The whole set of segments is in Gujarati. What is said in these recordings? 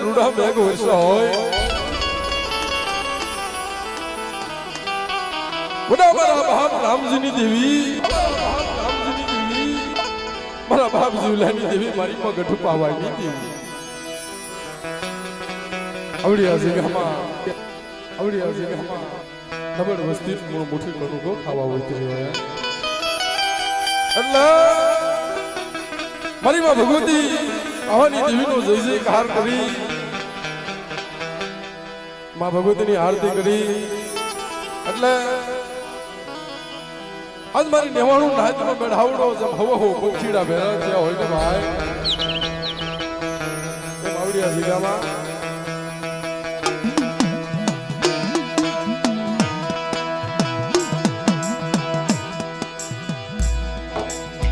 રૂડા મેઘ વર્ષા હોય બધા મારા બાપ રામજીની દેવી મારા બાપ જીવલાની દેવી મારી માં ગઢ પાવાની દેવી આવડિયા જગ્યામાં નબળ વસ્તી મોટી કરું કો ખાવા હોય તે એટલે મારી માં ભગવતી આવાની દેવીનો જય જયકાર કરી માં ભગવતીની આરતી કરી એટલે આજ મારી નેવાણું નાયતનો બેઠાવડો જેમ હવો કોખીડા ભેરા થયા હોય ને ભાઈ એમ આવડિયા જગ્યામાં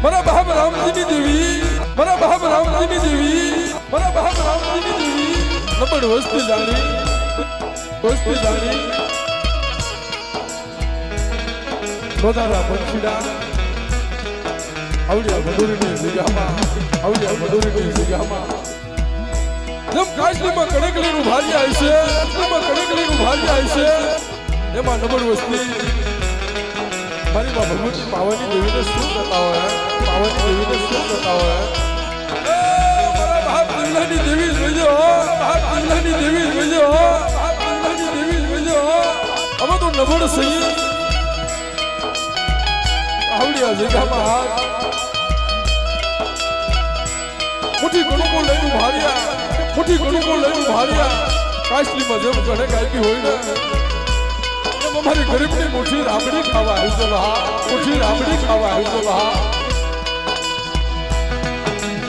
મારા બાપ રામજીની દેવી મારા બાપ રામજીની દેવી મારા બાપ રામજીની દેવી નબળ વસ્તી જાણી રોદારા પંખીડા આવડિયા મધુરીની જગ્યામાં જેમ કાશલીમાં કડકલીનું ભારી આવશે એમાં નબળ વસ્તી મારી માં ભગવતી પાવાની દેવીને શું કરતા હોય મારા બાપ જીવલાની દેવી જોજો અમે તો નબળ સહી આવડિયા જગ્યામાં મોટી ગણુકો લઈને ભાર્યા કાશલીમાં જેમ ગણે કાપી હોય ને અમારી ગરીબની મોટી રાબડી ખાવા આવી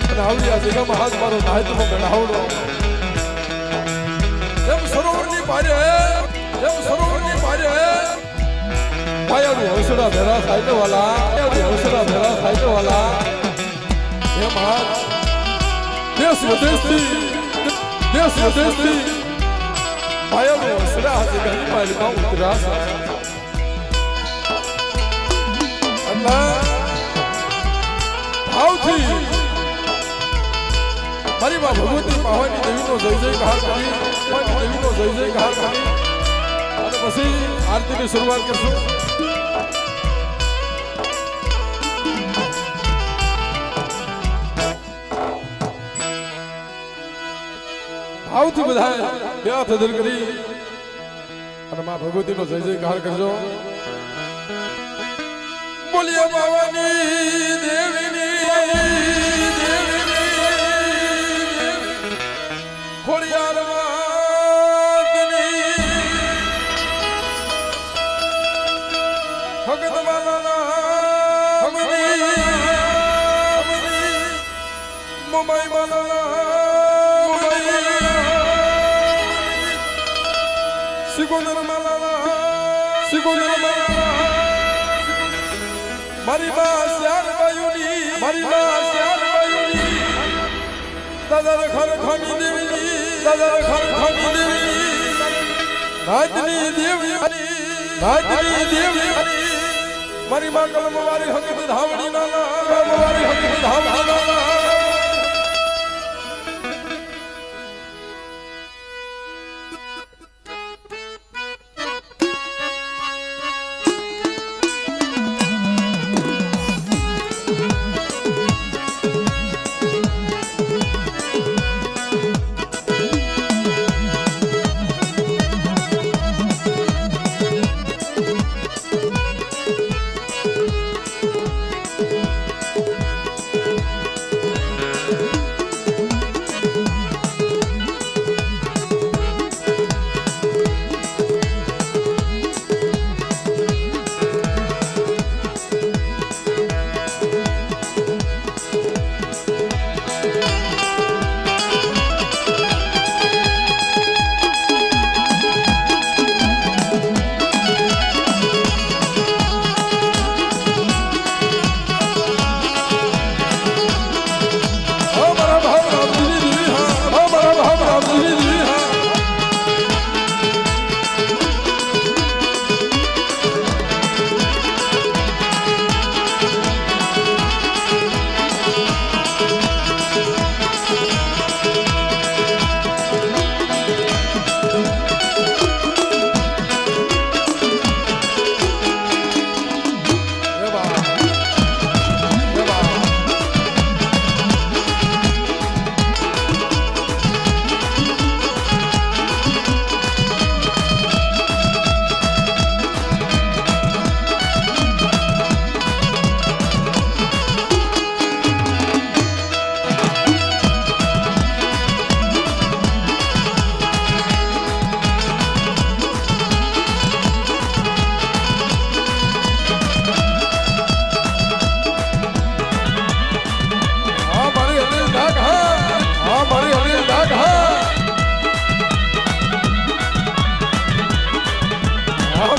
અને આવડિયા જગ્યામાં હાથ મારો નાયતનો બેઠાવડો જેમ સરોવરની પારે ભાયાનું હંસડા ભેરા થાય વાલા એમ હાથ દેશ વિદેશથી ભાયાનું હંસડા હાથે ઘણી મારીમાં ઉતર્યા છે ભાવથી મારી માં ભગવતી પાવાની દેવીનો જય જયકાર કરી અને પછી આરતીની શરૂઆત કરશું ભાવથી બધા બે હાથ અધર કરી અને માં ભગવતીનો જય જયકાર કરજો બોલીએ પાવાની દેવીની ખોડિયાર વાતની ભગત માલાના મુંબઈ માલાના સિકોદર માલાના મારી માં શ્યાર બાયુની દાદા ખર ખાની દેવીની નાચની દેવી મારી માં કલમ વારી હકત ધાવડી નાના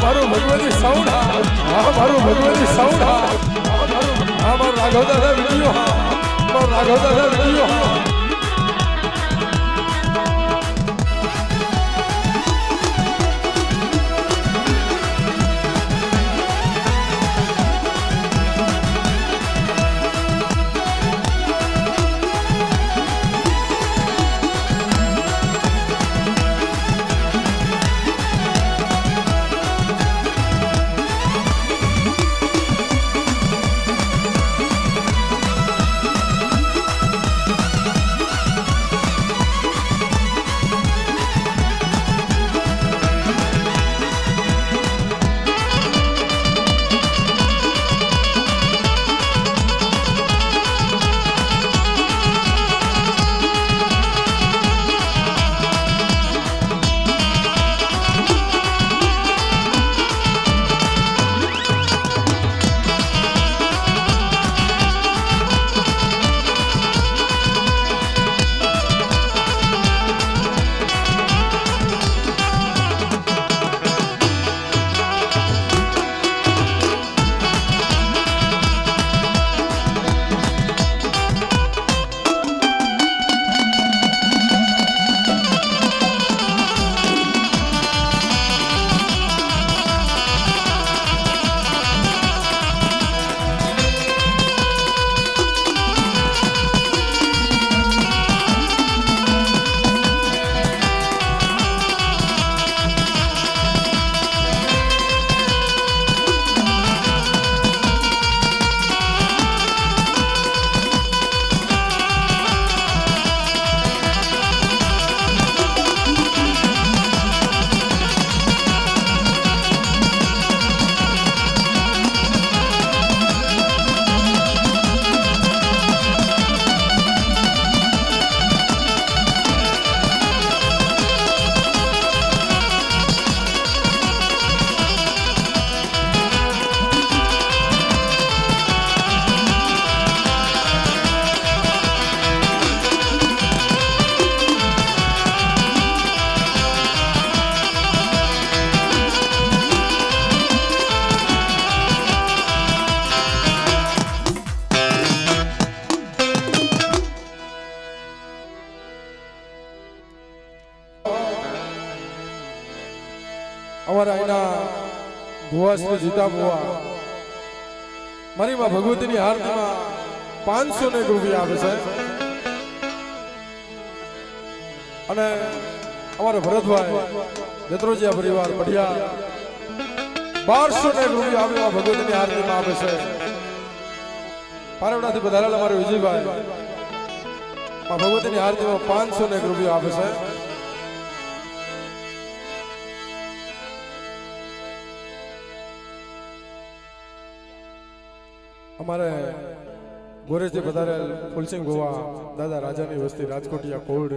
મારું ભગવતી સૌડા, હા મારું ભગવતી સૌડા, હા મારું રાઘવ દાદા વિડીયો, મારું રાઘવ દાદા વિડીયો. અમારા અહીંના ભુવા શ્રી જીતા ભુવા મારી માં ભગવતીની આરતીમાં 500 રૂપિયા આપે છે. અને અમારા ભરતભાઈ જત્રોજીયા પરિવાર પઢિયા 1200 રૂપિયા આપીમાં ભગવતીની આરતીમાં આપે છે. પારવડાથી પધારેલા અમારા વિજયભાઈ ભગવતીની આરતીમાં 500 રૂપિયા આપે છે. અમારે ગોરેજથી પધારેલ ફુલસિંહ ગોવા દાદા રાજાની વસ્તી રાજકોટિયા કોડ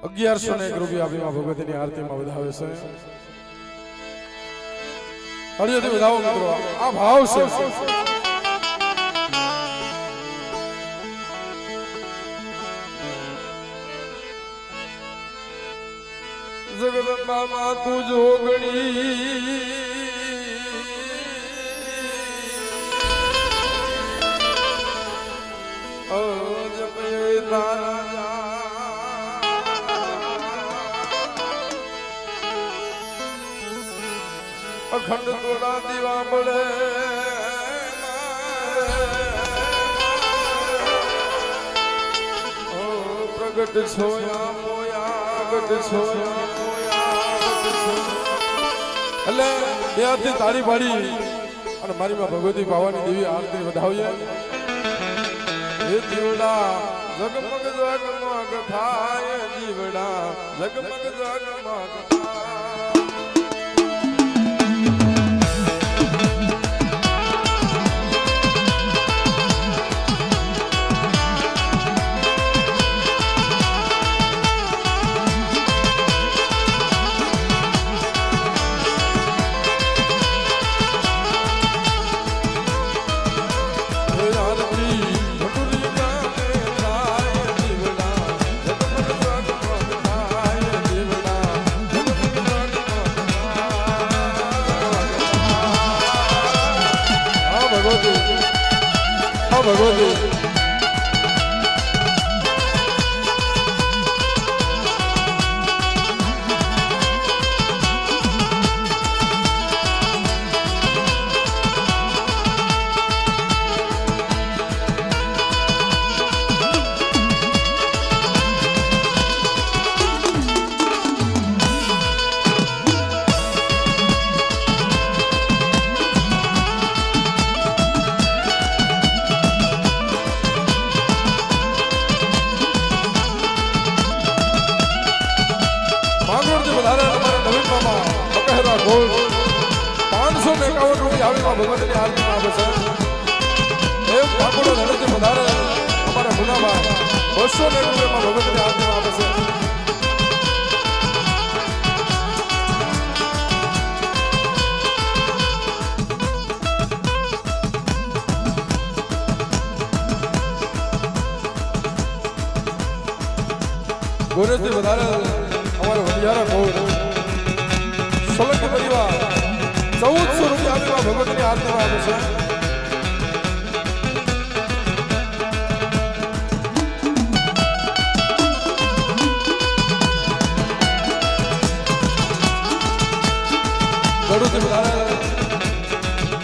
1101 રૂપિયા આપીમાં ભગવતીની આરતીમાં વધાવે છે. હળિયોથી વધાવો મિત્રો, આ ભાવ છે. જગદંબામાં તું જોગણી અખંડ તોડા દીવા મળે પ્રગટ છોયા મોયા પ્રગટ છોયા એટલે બે હાથથી તાળી પાડી અને મારી માં ભગવતી ભાવાની દેવી આરતી વધાવીએ. હે દીવડા જગમગ જગમગ થાય, દીવડા જગમગ જગમગ થાય. માં ભગવતી ગોળ 551 રૂપિયા આવીમાં ભગવતીની આરતીમાં આવે છે એ ઠાકોર ધરતી વધારે અમારા મુનાભાઈ 201 રૂપિયામાં ભગવતીની આરતીમાં આવે છે ગોરેશથી વધારે અમારે વડિયારા ગોળ સોલંકી પરિવાર 1400 રૂપિયા આવીમાં ભગવતીની આરતીમાં આવે છે ગઢુથી વધારે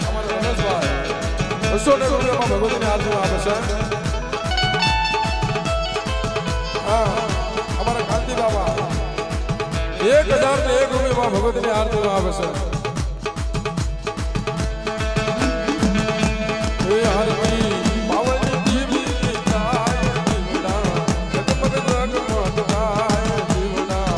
અમારે રમેશભાઈ 200 રૂપિયામાં ભગવતીની આરતીમાં આવે છે હા અમારા કાંતિ બાબા 1001 રૂપિયામાં ભગવતીની આરતીમાં આવે છે એ આરતી પાવની જીવી થાય જીવડા જગમગ જગમગ થાય જીવડા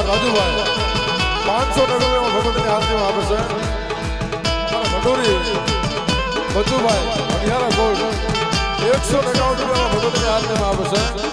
રાજુભાઈ 500 રૂપિયામાં ભગવતીની આરતીમાં આવે છે અમારા ભટોરી બચુભાઈ હરિયારા ગોલ્ડ 159 રૂપિયામાં ભગવતીની આરતીમાં આવે છે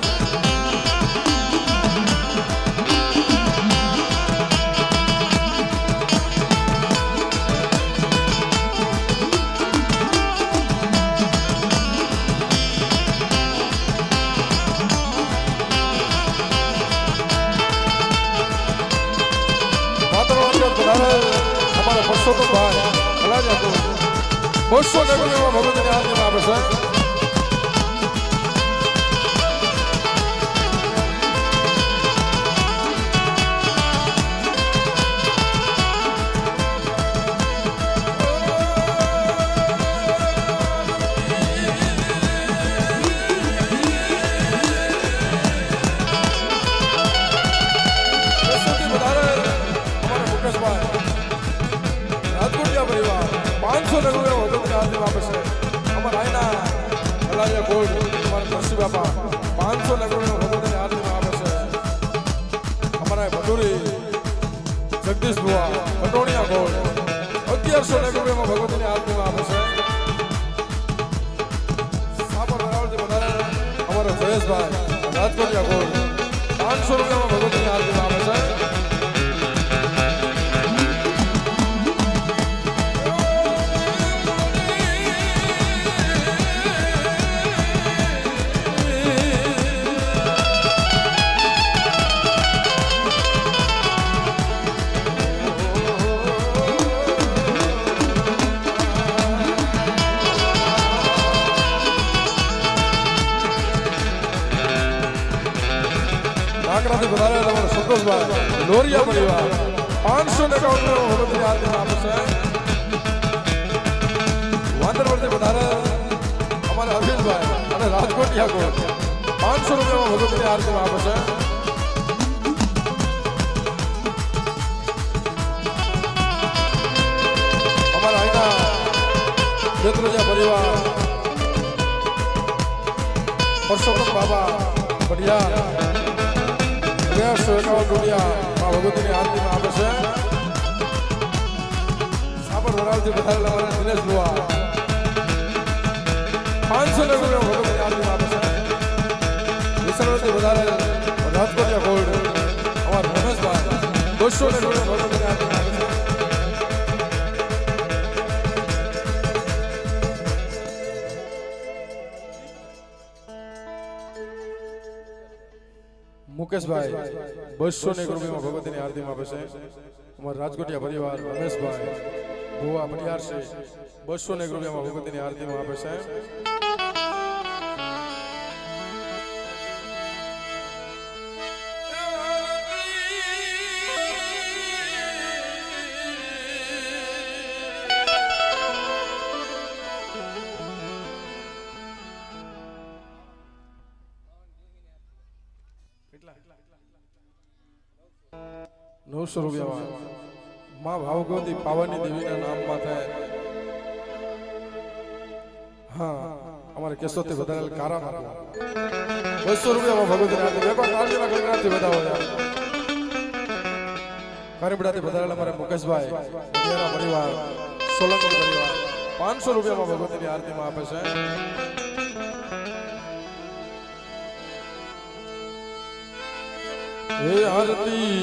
हमारे परसोत्तम भाई भला जातो 200 રૂપિયામાં ભગવતીની આરતીમાં આવે છે રાજકોટિયા પરિવાર 500 રૂપિયા ભગવતીની આરતીમાં આવે છે અમારા આઈના ભલાયા ગોલ્ડ અમારા નરસિંહ બાપા 500 રૂપિયા ભગવતીની આરતીમાં આવે છે અમારા ભટુરી જગદીશ બુઆ પટોણિયા ગોલ્ડ 1100 રૂપિયામાં ભગવતીની આરતીમાં આવે છે સાપર વરાવળથી વધારે અમારા જયેશભાઈ રાજકોટિયા ગોલ્ડ 500 રૂપિયામાં ભગવતીની આરતીમાં આવે છે નાગરાથી વધારે તમારા સંતોષભાઈ લોરિયા પરિવાર 551 ભગવતીની આરતીમાં આવે છે વાંદરવડથી વધારે અમારા અભિષભાઈ અને રાજકોટિયા ગોળ 500 રૂપિયામાં ભગવતીની આરતીમાં આવે છે અમારા અહીંના બેત્રોજા પરિવાર પરસોત્તમ બાબા બઢિયા 151 રૂપિયામાં ભગવતીની આરતીમાં આવે છે સાપર વરાવથી વધારે અમારા દિનેશ બુઆ 500 રૂપિયામાં ભગવતીની આરતીમાં આવે છે વિસરણથી વધારે રાજકોટિયા ગોલ્ડ 200 ને ભગવતીની આરતી આપે છે. મુકેશભાઈ 200 રૂપિયામાં ભગવતીની આરતીમાં આપે છે. અમારા રાજકોટિયા પરિવાર રમેશભાઈ ભુવા પટિયાર છે 200 રૂપિયામાં ભગવતીની આરતીમાં આપે છે. ₹900 માં ભાવગવતી પાવાની દેવીના નામમાં થાય. હા અમારે કેશોદથી વધારેલ કારા ₹200 ભગવતીની આરતી વેપાર કાળજીના ગણનાથી વધાવો યાર. કારીબડાથી વધારેલ અમારે મુકેશભાઈ પટિયારા પરિવાર સોલંકી પરિવાર ₹500 ભગવતીની આરતીમાં આપે છે. હે આરતી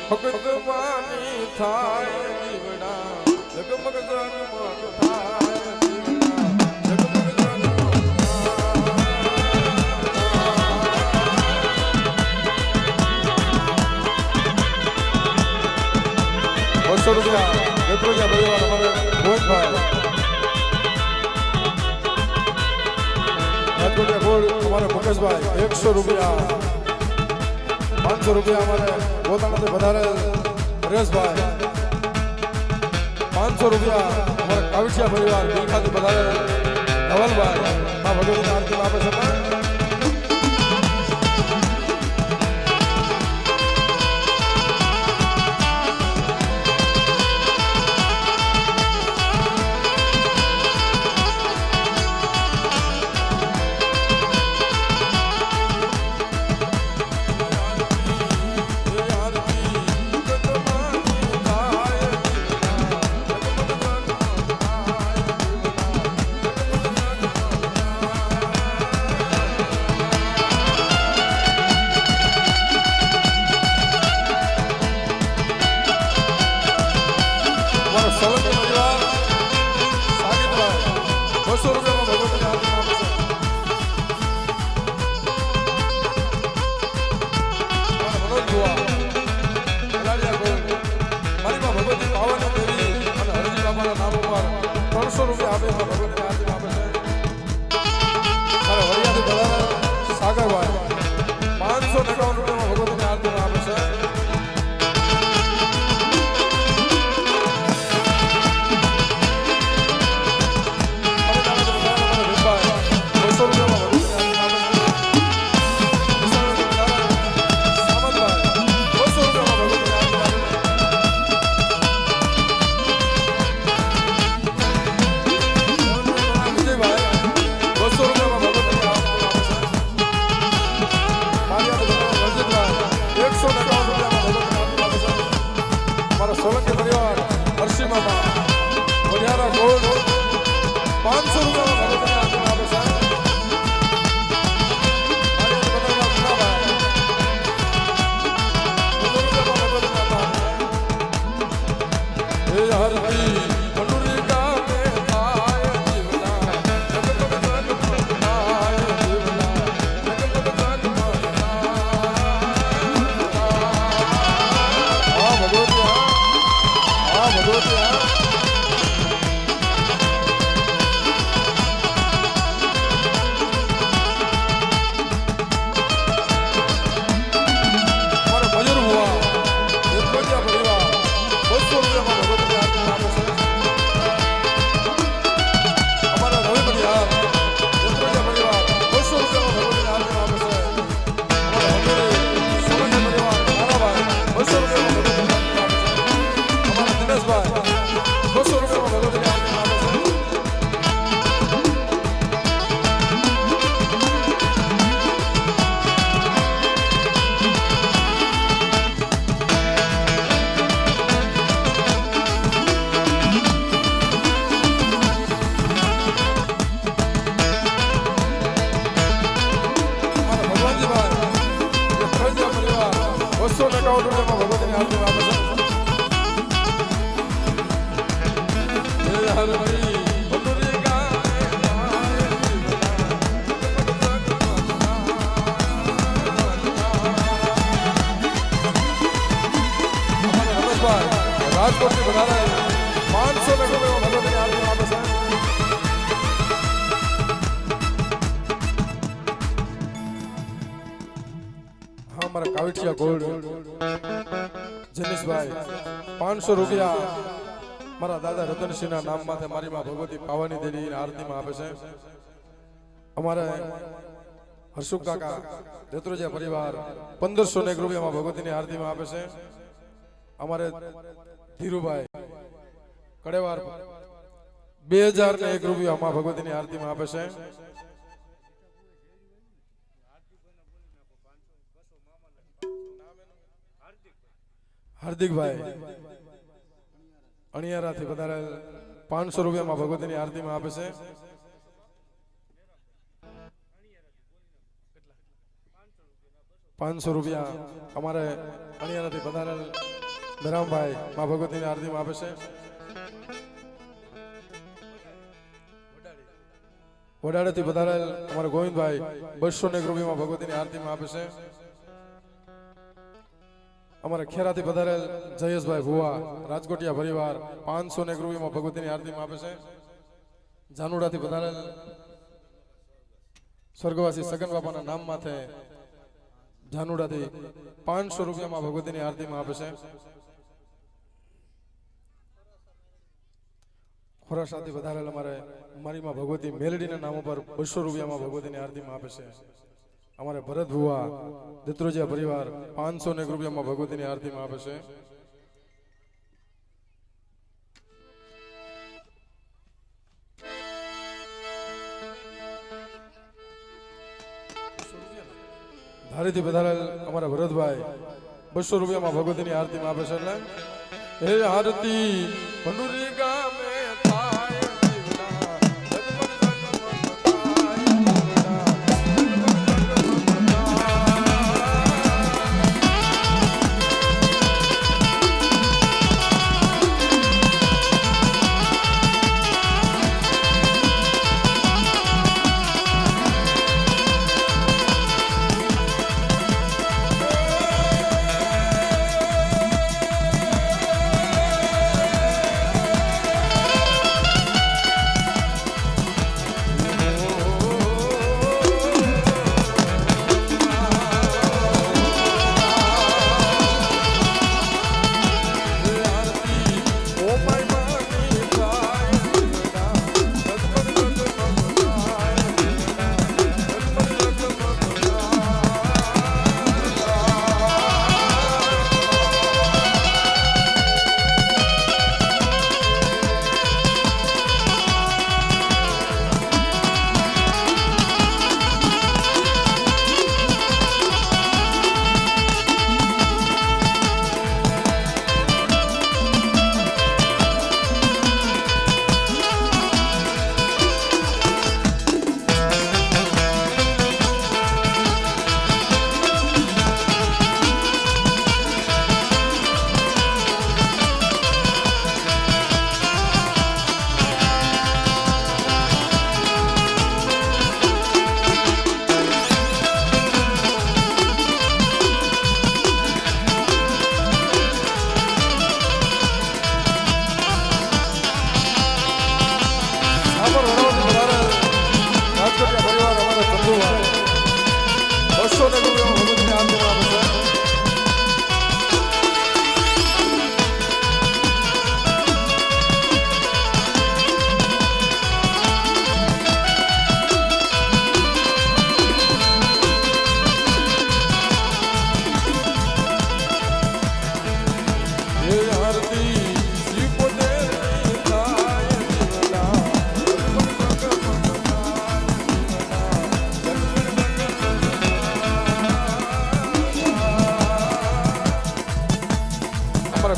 ફકત માની થાય દીવડા જગમગ જગમગ થાય દીવડા જગમગ જગમગ ₹200 વેપરોજા પરિવાર અમારે ભોજભાઈ રાજકોટિયા ગોળ અમારે મુકેશભાઈ ₹100 ₹500 અમારે પોતાનાથી વધારે હરેશભાઈ ₹500 અમારે કાવિઠિયા પરિવાર દિલખાથી વધારે ધવલભાઈ આ ભગવતીની આરતી આપે છે. અમારા કાવઠિયા ગોલ્ડ જનીશભાઈ 500 રૂપિયા મારા દાદા રતનસિંહના નામ માથે મારી માં ભગવતી પાવાની દેવી આરતીમાં આપે છે. અમારે હર્ષુક કાકા દેત્રોજા પરિવાર 1501 રૂપિયામાં ભગવતીની આરતીમાં આપે છે. અમારે ધીરુભાઈ કડેવાર 2001 રૂપિયામાં ભગવતીની આરતીમાં આપે છે. હાર્દિકભાઈ અણિયારાથી વધારે 500 રૂપિયામાં ભગવતીની આરતીમાં આપે છે. ₹500 અમારે અણિયારાથી વધારે મેરામભાઈ માં ભગવતીની આરતીમાં આપે છે. વડાડેથી વધારે અમારે ગોવિંદભાઈ 201 રૂપિયામાં ભગવતીની આરતીમાં આપે છે. અમારે ખેરાથી વધારે જયેશભાઈ ભુવા રાજકોટિયા પરિવાર 501 રૂપિયામાં ભગવતીની આરતીમાં આપે છે. જાનુડાથી વધારે સ્વર્ગવાસી સગન બાપાના નામ માથે જાનુડાથી 500 રૂપિયામાં ભગવતીની આરતીમાં આપે છે. ખોરાસાથી વધારે અમારે મારીમાં ભગવતી મેલડીના નામ ઉપર 200 રૂપિયામાં ભગવતીની આરતીમાં આપે છે. અમારે ભરત ભુવા દેત્રોજા પરિવાર 501 રૂપિયામાં ભગવતીની આરતીમાં આપે છે. ધારીથી વધારે અમારા ભરતભાઈ 200 રૂપિયામાં ભગવતીની આરતીમાં આપે છે. એટલે હે આરતી ભંડુરી ગામે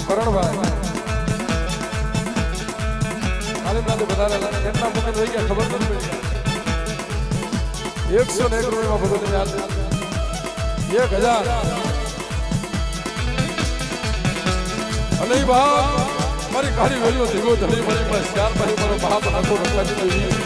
કરણભાઈ કાલિમનાથી વધારે કેટલા મુકન રહી ગયા ખબર નથી પડી. 101 રૂપિયામાં ભગવતીની આરતી 1000 અને એ બાપ મારી કાળી વેલીઓ ધીગો ધરી મળી માં 4 ભાઈ મારો બાપ આખો રખવાજી દેવી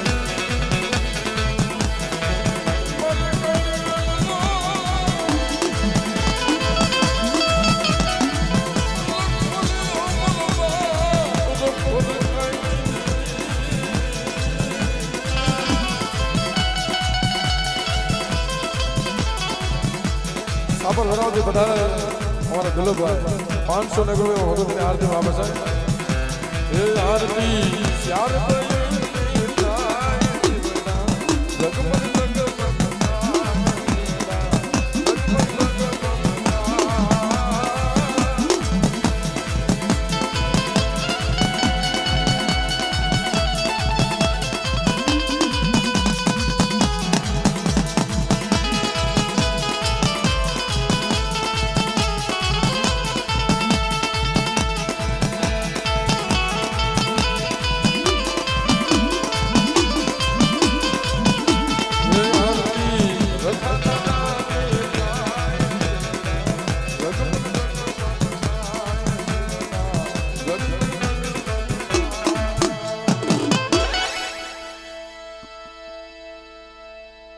થાપર વરાવથી બધા અમારા દુલભભાઈ 500 ને ગુરુ ભગવતીની આરતી માં બસાય એ આરતી શ્યાર જગમગ